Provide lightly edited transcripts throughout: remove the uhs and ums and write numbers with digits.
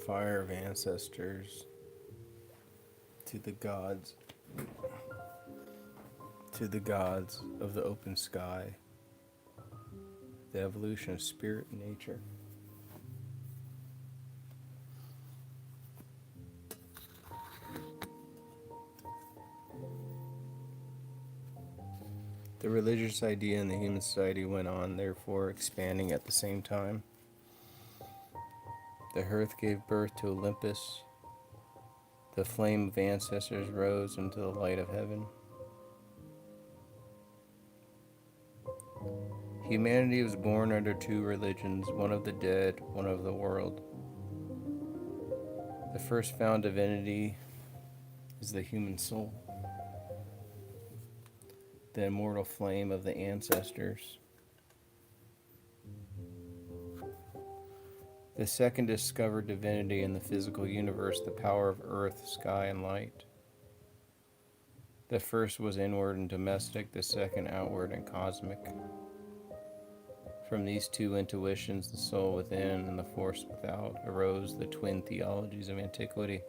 fire of ancestors to the gods, of the open sky, the evolution of spirit and nature. The religious idea in the human society went on, therefore expanding at the same time. The earth gave birth to Olympus. The flame of ancestors rose into the light of heaven. Humanity was born under two religions, one of the dead, one of the world. The first found divinity is the human soul, the immortal flame of the ancestors. The second discovered divinity in the physical universe, the power of earth, sky, and light. The first was inward and domestic, the second outward and cosmic. From these two intuitions, the soul within and the force without, arose the twin theologies of antiquity.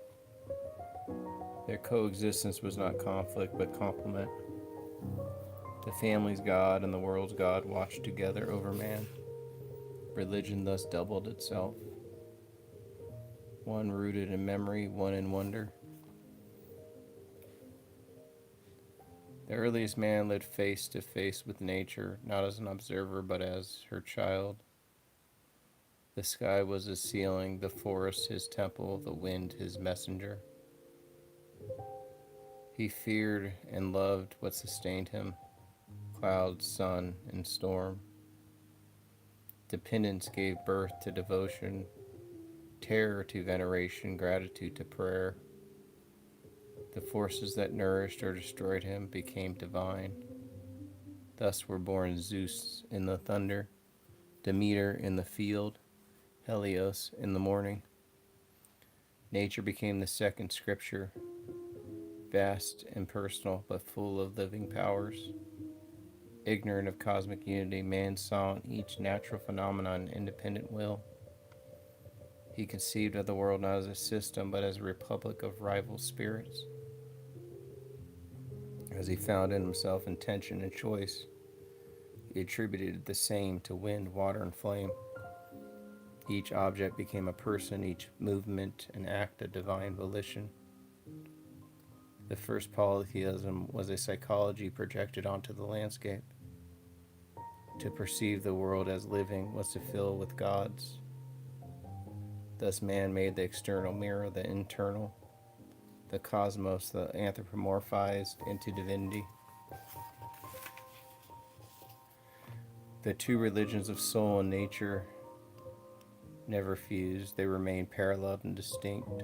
Their coexistence was not conflict, but complement. The family's God and the world's God watched together over man. Religion thus doubled itself. One rooted in memory, one in wonder. The earliest man lived face to face with nature, not as an observer, but as her child. The sky was his ceiling, the forest his temple, the wind his messenger. He feared and loved what sustained him, cloud, sun, and storm. Dependence gave birth to devotion, terror to veneration, gratitude to prayer. The forces that nourished or destroyed him became divine. Thus were born Zeus in the thunder, Demeter in the field, Helios in the morning. Nature became the second scripture, vast and personal, but full of living powers. Ignorant of cosmic unity, man saw in each natural phenomenon an independent will. He conceived of the world not as a system, but as a republic of rival spirits. As he found in himself intention and choice, he attributed the same to wind, water, and flame. Each object became a person, each movement an act of divine volition. The first polytheism was a psychology projected onto the landscape. To perceive the world as living was to fill with gods. Thus man made the external mirror the internal, the cosmos the anthropomorphized into divinity. The two religions of soul and nature never fused, they remained parallel and distinct.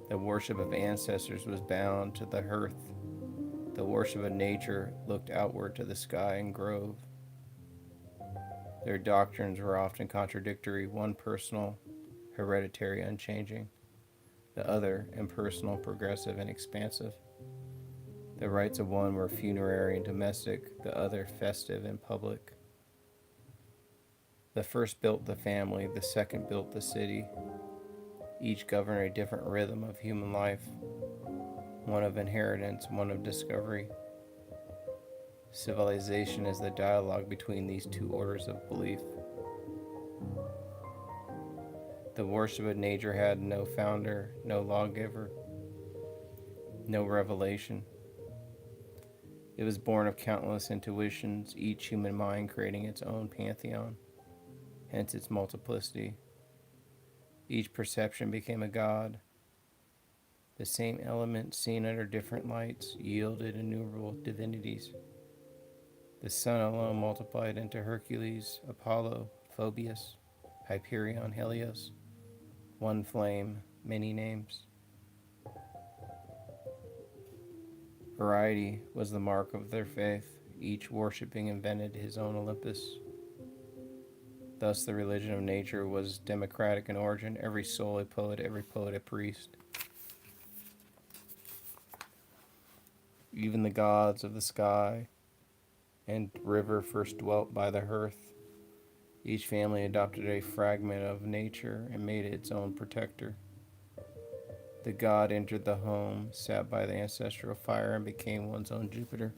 The worship of ancestors was bound to the earth. The worship of nature looked outward to the sky and grove. Their doctrines were often contradictory, one personal, hereditary, unchanging, the other impersonal, progressive, and expansive. The rites of one were funerary and domestic, the other festive and public. The first built the family, the second built the city. Each governed a different rhythm of human life, one of inheritance, one of discovery. Civilization is the dialogue between these two orders of belief. The worship of nature had no founder, no lawgiver, no revelation. It was born of countless intuitions, each human mind creating its own pantheon, hence its multiplicity. Each perception became a god. The same element seen under different lights yielded innumerable divinities. The sun alone multiplied into Hercules, Apollo, Phoebus, Hyperion, Helios. One flame, many names. Variety was the mark of their faith. Each worshipping invented his own Olympus. Thus the religion of nature was democratic in origin, every soul a poet, every poet a priest. Even the gods of the sky and river first dwelt by the hearth. Each family adopted a fragment of nature and made it its own protector. The god entered the home, sat by the ancestral fire, and became one's own Jupiter.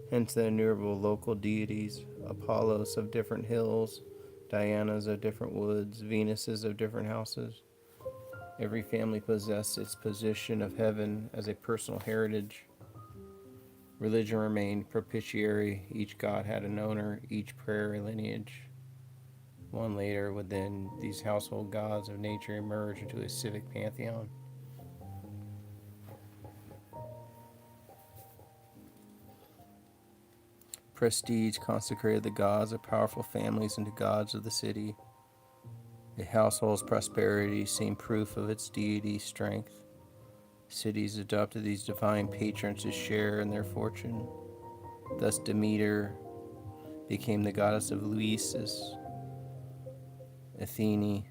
Hence the innumerable local deities, Apollos of different hills, Dianas of different woods, Venuses of different houses. Every family possessed its position of heaven as a personal heritage. Religion remained propitiatory. Each god had an owner, each prayer a lineage. One later, within these household gods of nature emerged into a civic pantheon. Prestige consecrated the gods of powerful families into gods of the city. A household's prosperity seemed proof of its deity's strength. Cities adopted these divine patrons to share in their fortune. Thus Demeter became the goddess of Luisis. Athene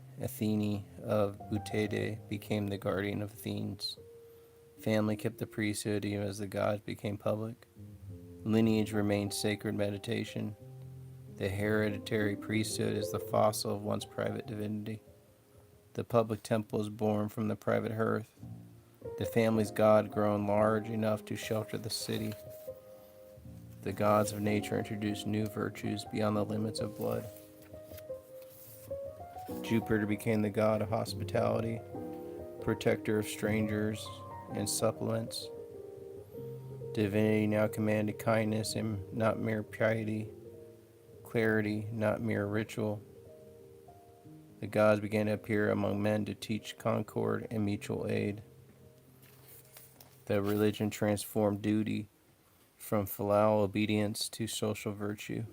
of Utede became the guardian of Athens. Family kept the priesthood even as the gods became public. Lineage remained sacred meditation. The hereditary priesthood is the fossil of one's private divinity. The public temple is born from the private hearth. The family's god grown large enough to shelter the city. The gods of nature introduced new virtues beyond the limits of blood. Jupiter became the god of hospitality, protector of strangers and supplements. Divinity now commanded kindness and not mere piety, clarity, not mere ritual. The gods began to appear among men to teach concord and mutual aid. The religion transformed duty from filial obedience to social virtue.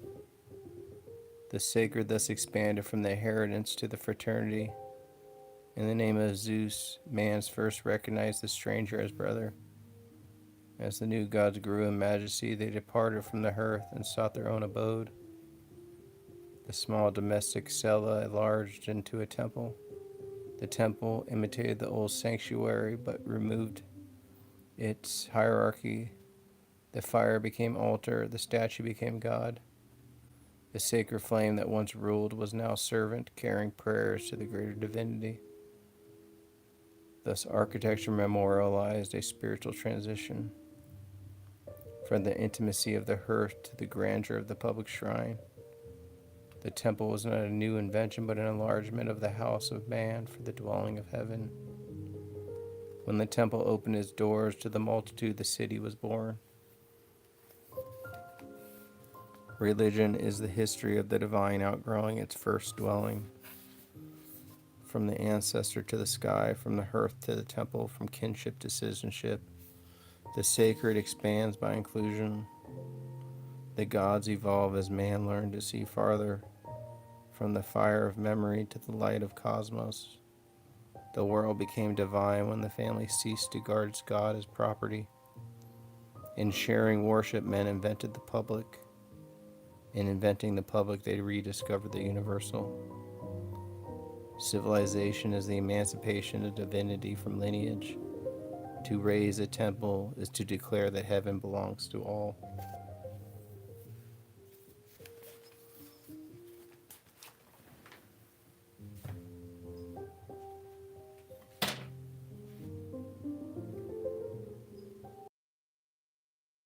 The sacred thus expanded from the inheritance to the fraternity. In the name of Zeus, man's first recognized the stranger as brother. As the new gods grew in majesty, they departed from the hearth and sought their own abode. The small domestic cella enlarged into a temple. The temple imitated the old sanctuary but removed its hierarchy. The fire became altar, the statue became God. The sacred flame that once ruled was now servant, carrying prayers to the greater divinity. Thus, architecture memorialized a spiritual transition from the intimacy of the hearth to the grandeur of the public shrine. The temple was not a new invention, but an enlargement of the house of man for the dwelling of heaven. When the temple opened its doors to the multitude, the city was born. Religion is the history of the divine outgrowing its first dwelling. From the ancestor to the sky, from the hearth to the temple, from kinship to citizenship, the sacred expands by inclusion. The gods evolve as man learned to see farther, from the fire of memory to the light of cosmos. The world became divine when the family ceased to guard its god as property. In sharing worship, men invented the public. In inventing the public, they rediscovered the universal. Civilization is the emancipation of divinity from lineage. To raise a temple is to declare that heaven belongs to all.